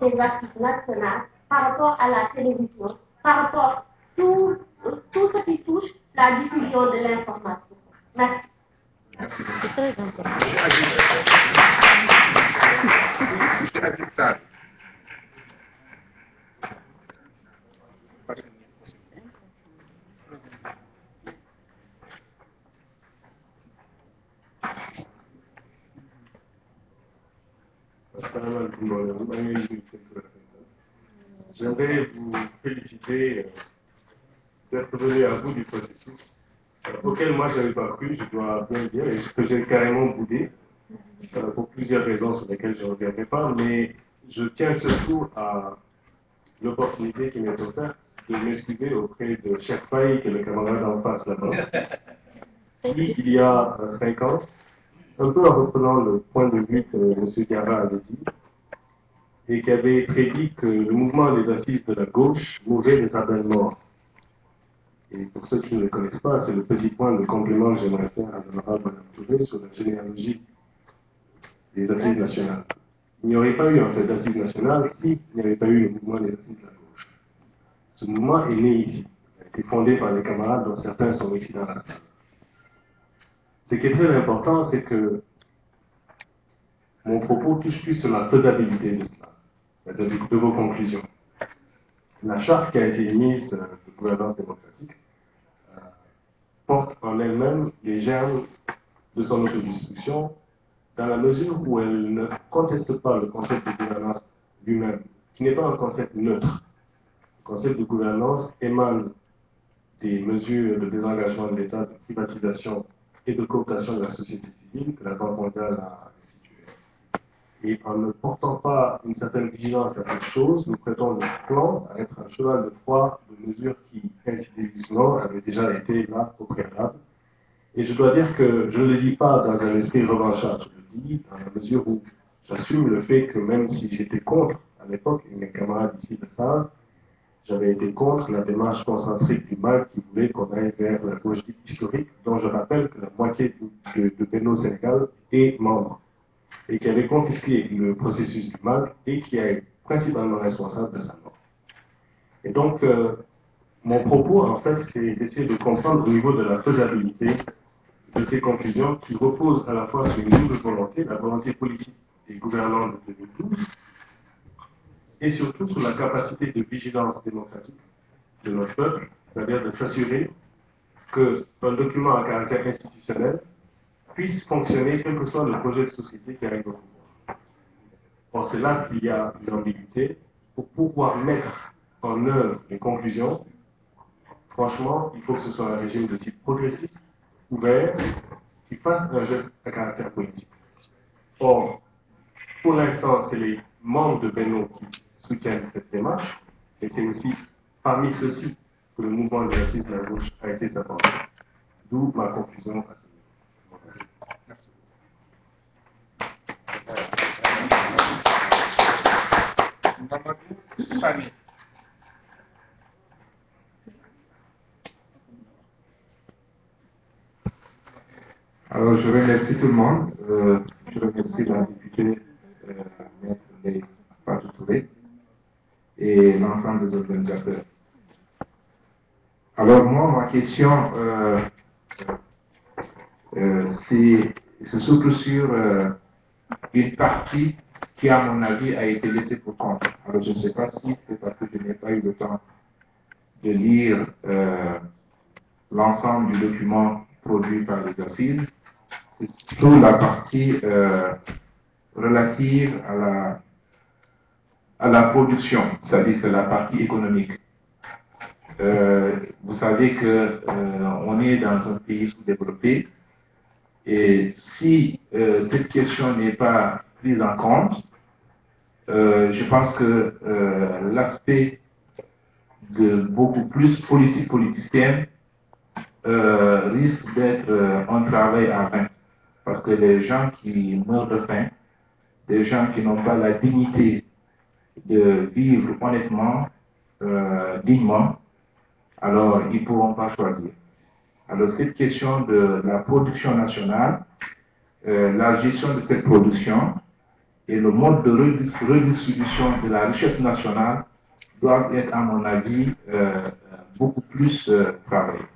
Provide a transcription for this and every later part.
des assises nationales, par rapport à la télévision, par rapport à tout ce qui touche la diffusion de l'information. Merci. Merci beaucoup. C'est très important. J'aimerais vous féliciter d'être venu à bout du processus auquel moi je n'avais pas cru, je dois bien le dire, et que j'ai carrément boudé pour plusieurs raisons sur lesquelles je ne reviendrai pas, mais je tiens surtout à l'opportunité qui m'est offerte de m'excuser auprès de chaque faille que le camarade en face là-bas, qui, il y a 5 ans, un peu en reprenant le point de vue que M. Gara avait dit, et qui avait prédit que le mouvement des assises de la gauche mourrait des appels morts. Et pour ceux qui ne le connaissent pas, c'est le petit point de complément que j'aimerais faire à l'honorable Mme Touré sur la généalogie des assises nationales. Il n'y aurait pas eu en fait d'assises nationales s'il n'y avait pas eu le mouvement des assises de la gauche. Ce mouvement est né ici. Il a été fondé par les camarades dont certains sont ici dans la salle. Ce qui est très important, c'est que mon propos touche plus sur la faisabilité de cela, c'est-à-dire de vos conclusions. La charte qui a été émise de gouvernance démocratique porte en elle-même les germes de son autodestruction dans la mesure où elle ne conteste pas le concept de gouvernance lui-même, qui n'est pas un concept neutre. Le concept de gouvernance émane des mesures de désengagement de l'État, de privatisation et de cooptation de la société civile que la Banque mondiale a instituées. Et en ne portant pas une certaine vigilance à cette chose, nous prêtons le plan à être un cheval de Troie de mesures qui, insidieusement, avaient déjà été là au préalable. Et je dois dire que je ne le dis pas dans un esprit revanchard, je le dis dans la mesure où j'assume le fait que même si j'étais contre à l'époque, et mes camarades ici le savent, j'avais été contre la démarche concentrique du MAG qui voulait qu'on aille vers la gauche historique, dont je rappelle que la moitié de Benno Sénégal est membre, et qui avait confisqué le processus du MAG et qui est principalement responsable de sa mort. Et donc, mon propos, en fait, c'est d'essayer de comprendre au niveau de la faisabilité de ces conclusions qui reposent à la fois sur une double volonté, la volonté politique des gouvernants de 2012, et surtout sur la capacité de vigilance démocratique de notre peuple, c'est-à-dire de s'assurer qu'un document à caractère institutionnel puisse fonctionner quel que soit le projet de société qui arrive au pouvoir. Or, c'est là qu'il y a une ambiguïté. Pour pouvoir mettre en œuvre les conclusions, franchement, il faut que ce soit un régime de type progressiste, ouvert, qui fasse un geste à caractère politique. Or, pour l'instant, c'est les membres de Benno qui soutiennent cette démarche, et c'est aussi parmi ceux-ci que le mouvement de l'assise de la gauche a été s'attendre. D'où ma conclusion à ce niveau. Merci. Alors, je remercie tout le monde. Je remercie la députée Maître Ndeye Fatou Touré et l'ensemble des organisateurs. Alors, moi, ma question, c'est surtout sur une partie qui, à mon avis, a été laissée pour compte. Alors, je ne sais pas si c'est parce que je n'ai pas eu le temps de lire l'ensemble du document produit par les assises. C'est surtout la partie relative à la production, c'est-à-dire que la partie économique. Vous savez que on est dans un pays sous-développé et si cette question n'est pas prise en compte, je pense que l'aspect de beaucoup plus politicien risque d'être un travail à vain. Parce que les gens qui meurent de faim, des gens qui n'ont pas la dignité de vivre honnêtement, dignement, alors ils ne pourront pas choisir. Alors cette question de la production nationale, la gestion de cette production et le mode de redistribution de la richesse nationale doivent être, à mon avis, beaucoup plus travaillés.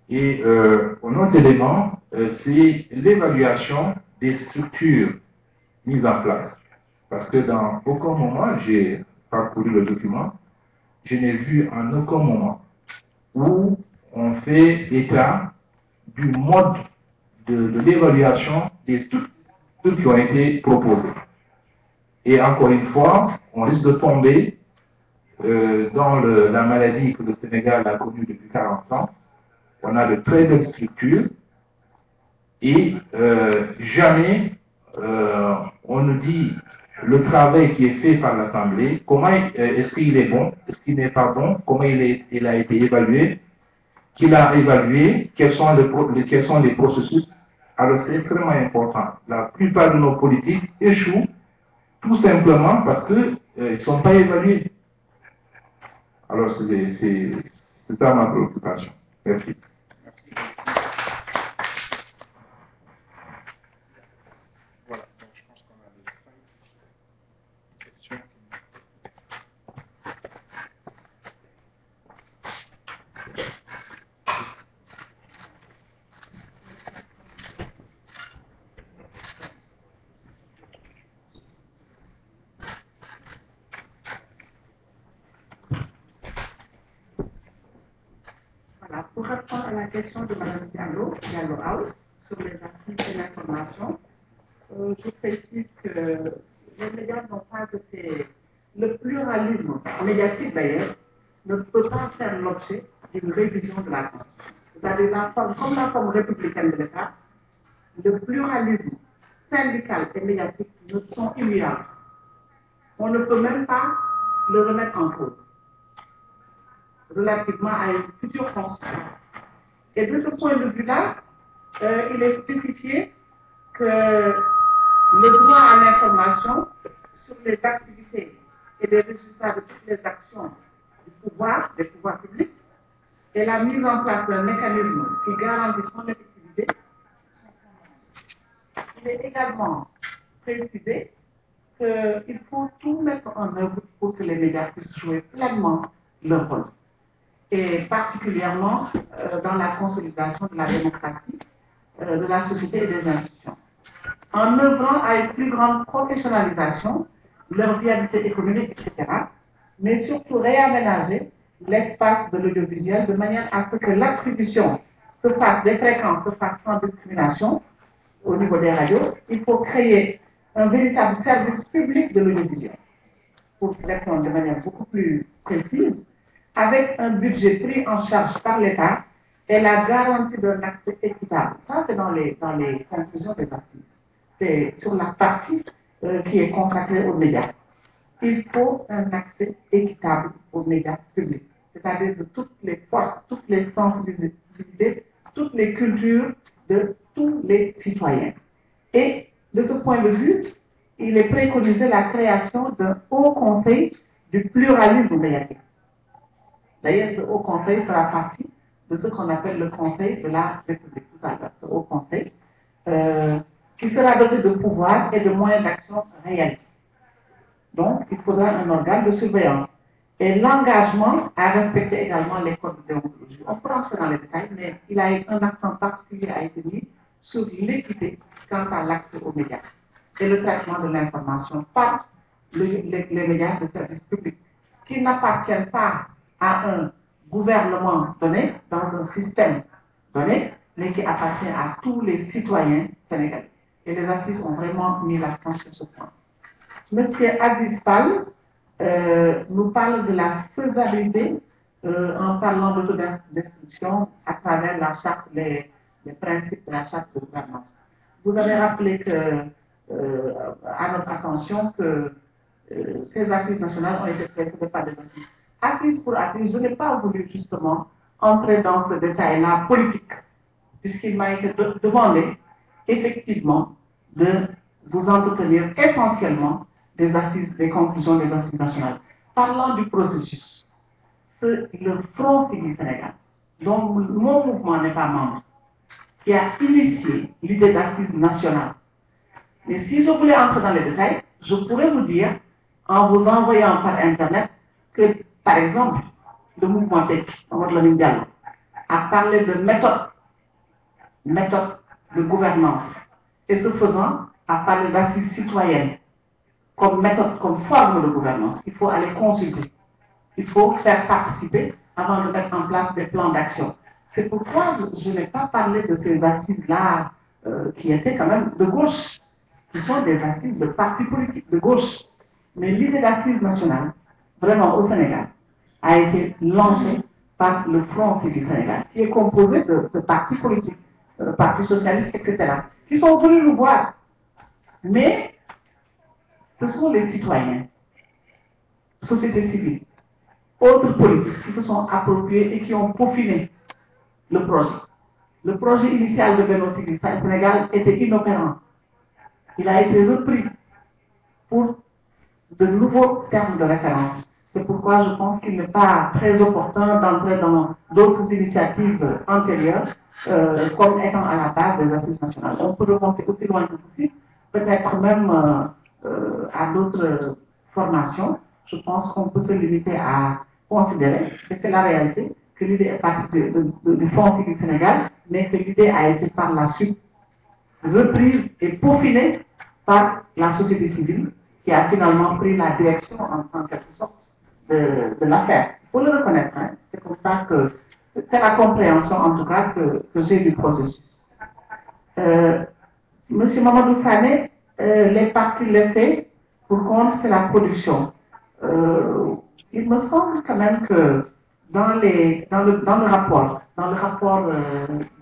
Et un autre élément, c'est l'évaluation des structures mises en place. Parce que dans aucun moment, j'ai parcouru le document, je n'ai vu en aucun moment où on fait état du mode de l'évaluation des toutes qui ont été proposées. Et encore une fois, on risque de tomber dans la maladie que le Sénégal a connue depuis 40 ans. On a de très belles structures et jamais on nous dit le travail qui est fait par l'Assemblée, comment est-ce qu'il est bon, est-ce qu'il n'est pas bon, comment il a été évalué, qui l'a évalué, quels sont les processus. Alors c'est extrêmement important. La plupart de nos politiques échouent tout simplement parce qu'ils ne sont pas évalués. Alors c'est ça ma préoccupation. Merci. Voilà, donc je pense qu'on a les 5 questions. Voilà, pour répondre à la question de Mme Diallo Aoun, sur les articles et l'information, je précise que les médias n'ont pas été. Le pluralisme médiatique d'ailleurs ne peut pas faire l'objet d'une révision de la Constitution. C'est-à-dire comme la forme républicaine de l'État, le pluralisme syndical et médiatique ne sont immuables. On ne peut même pas le remettre en cause relativement à une future constitution. Et de ce point de vue-là, il est spécifié que le droit à l'information sur les activités et les résultats de toutes les actions du pouvoir, des pouvoirs publics, et la mise en place d'un mécanisme qui garantit son effectivité. Il est également précisé qu'il faut tout mettre en œuvre pour que les médias puissent jouer pleinement leur rôle, et particulièrement dans la consolidation de la démocratie, de la société et des institutions, en œuvrant à une plus grande professionnalisation, leur viabilité économique, etc., mais surtout réaménager l'espace de l'audiovisuel de manière à ce que l'attribution se fasse, des fréquences se fasse sans discrimination au niveau des radios. Il faut créer un véritable service public de l'audiovisuel, pour répondre de manière beaucoup plus précise, avec un budget pris en charge par l'État et la garantie d'un accès équitable. Ça, c'est dans les conclusions des assises. C'est sur la partie qui est consacrée aux médias. Il faut un accès équitable aux médias publics, c'est-à-dire de toutes les forces, toutes les sensibilités, toutes les cultures de tous les citoyens. Et de ce point de vue, il est préconisé la création d'un haut conseil du pluralisme médiatique. D'ailleurs, ce haut conseil fera partie de ce qu'on appelle le Conseil de la République tout à l'heure, ce haut conseil, qui sera doté de pouvoirs et de moyens d'action réels. Donc, il faudra un organe de surveillance. Et l'engagement à respecter également les codes de déontologie. On peut rentrer dans les détails, mais il a un accent particulier a été mis sur l'équité quant à l'accès aux médias et le traitement de l'information par les médias de service public, qui n'appartiennent pas à un gouvernement donné, dans un système donné, mais qui appartient à tous les citoyens sénégalais. Et les assises ont vraiment mis l'accent sur ce point. Monsieur Aziz Fall nous parle de la faisabilité en parlant d'autodestruction à travers la charte, les principes de la charte de gouvernance. Vous avez rappelé à notre attention que ces assises nationales ont été précédées par des assises. Assise pour assise, je n'ai pas voulu justement entrer dans ce détail-là politique, puisqu'il m'a été demandé effectivement de vous entretenir essentiellement des assises, des conclusions des assises nationales. Parlant du processus, c'est le Front Civil Sénégal, dont mon mouvement n'est pas membre, qui a initié l'idée d'assises nationales, Mais si je voulais entrer dans les détails, je pourrais vous dire, en vous envoyant par Internet, que, par exemple, le mouvement TEC, a parlé de méthode de gouvernance. Et ce faisant, a parlé d'assises citoyennes comme méthode, comme forme de gouvernance. Il faut aller consulter. Il faut faire participer avant de mettre en place des plans d'action. C'est pourquoi je n'ai pas parlé de ces assises-là qui étaient quand même de gauche, qui sont des assises de partis politiques de gauche. Mais l'idée d'assises nationale, vraiment au Sénégal, a été lancée par le Front Civique Sénégal, qui est composé de partis politiques, partis socialistes, etc., qui sont venus nous voir. Mais ce sont les citoyens, société civile, autres politiques qui se sont appropriés et qui ont peaufiné le projet. Le projet initial de Benno Siggil Sénégal était inopérant. Il a été repris pour de nouveaux termes de référence. C'est pourquoi je pense qu'il n'est pas très opportun d'entrer dans d'autres initiatives antérieures comme étant à la base des assises nationales. On peut remonter aussi loin que possible, peut-être même à d'autres formations. Je pense qu'on peut se limiter à considérer, et c'est la réalité, que l'idée est partie du Front Civique Sénégal, mais que l'idée a été par la suite reprise et peaufinée par la société civile, qui a finalement pris la direction en quelque sorte de l'affaire. Il faut le reconnaître, hein. C'est comme ça que c'est la compréhension en tout cas que j'ai du processus. Monsieur Mamadou Sané, les partis laissés, pour compte, c'est la production. Il me semble quand même que dans le rapport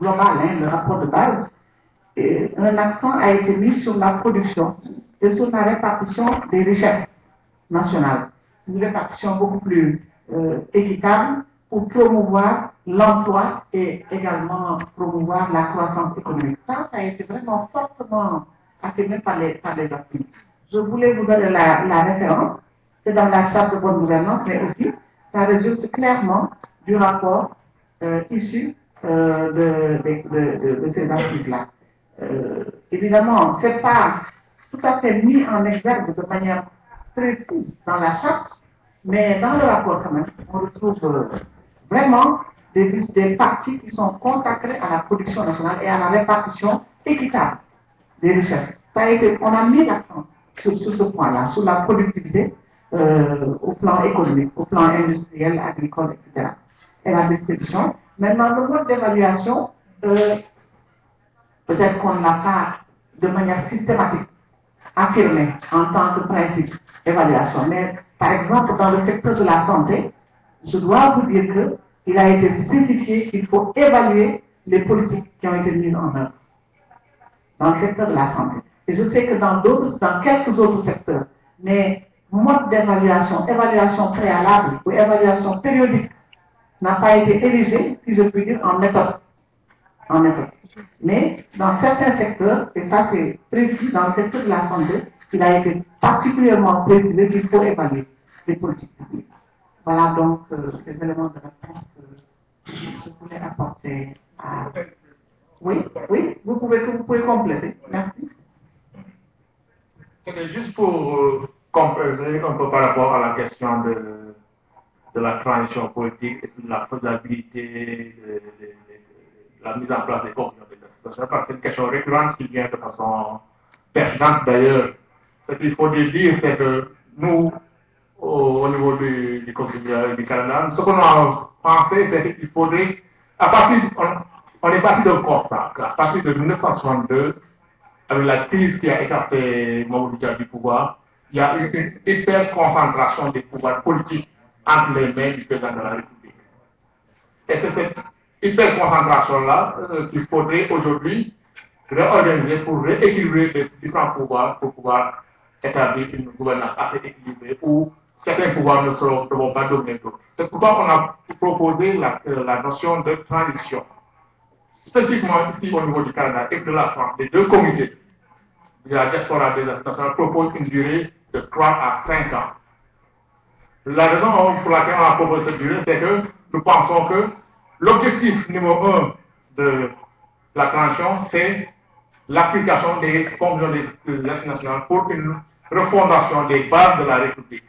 global, hein, le rapport de base, un accent a été mis sur la production et sur la répartition des richesses nationales. Une répartition beaucoup plus équitable pour promouvoir l'emploi et également promouvoir la croissance économique. Ça a été vraiment fortement affirmé par les actifs. Je voulais vous donner la référence, c'est dans la charte de bonne gouvernance, mais aussi ça résulte clairement du rapport issu de ces assises-là. Évidemment, ce n'est pas tout à fait mis en exergue de manière précise dans la charte, mais dans le rapport quand même, on retrouve vraiment des parties qui sont consacrées à la production nationale et à la répartition équitable des richesses. On a mis l'accent sur ce point-là, sur la productivité au plan économique, au plan industriel, agricole, etc. Et la distribution. Maintenant, le mode d'évaluation, peut-être qu'on ne l'a pas de manière systématique affirmé en tant que principe d'évaluation. Mais par exemple, dans le secteur de la santé, je dois vous dire qu'il a été spécifié qu'il faut évaluer les politiques qui ont été mises en œuvre dans le secteur de la santé. Et je sais que dans quelques autres secteurs, mais mode d'évaluation, évaluation préalable ou évaluation périodique n'a pas été érigé, si je puis dire, en méthode. Mais dans certains secteurs, et ça c'est précis, dans le secteur de la santé, il a été particulièrement précisé qu'il faut évaluer les politiques publiques. Voilà donc les éléments de réponse que je voulais apporter à... Oui, vous pouvez compléter. Merci. Juste pour compléter un peu par rapport à la question de la transition politique et de la faisabilité de la mise en place des corps de situation, parce que c'est une question récurrente qui vient de façon pertinente d'ailleurs. Ce qu'il faut dire, c'est que nous, au niveau du Conseil du Canada, ce qu'on a pensé, c'est qu'il faudrait, on est parti d'un constat, à partir de 1962, avec la crise qui a écarté Mamadou Dia du pouvoir, il y a eu une hyper concentration des pouvoirs politiques entre les mains du président de la République. Et c'est cette hyper concentration-là qu'il faudrait aujourd'hui réorganiser pour rééquilibrer les différents pouvoirs pour pouvoir établir une gouvernance assez équilibrée où certains pouvoirs ne vont pas dominer d'autres. C'est pourquoi on a proposé la notion de transition. Spécifiquement ici au niveau du Canada et de la France, les deux comités de la diaspora des nationales proposent une durée de 3 à 5 ans. La raison pour laquelle on a proposé cette durée, c'est que nous pensons que l'objectif numéro 1 de la transition, c'est l'application des conventions des assises nationales pour une refondation des bases de la République.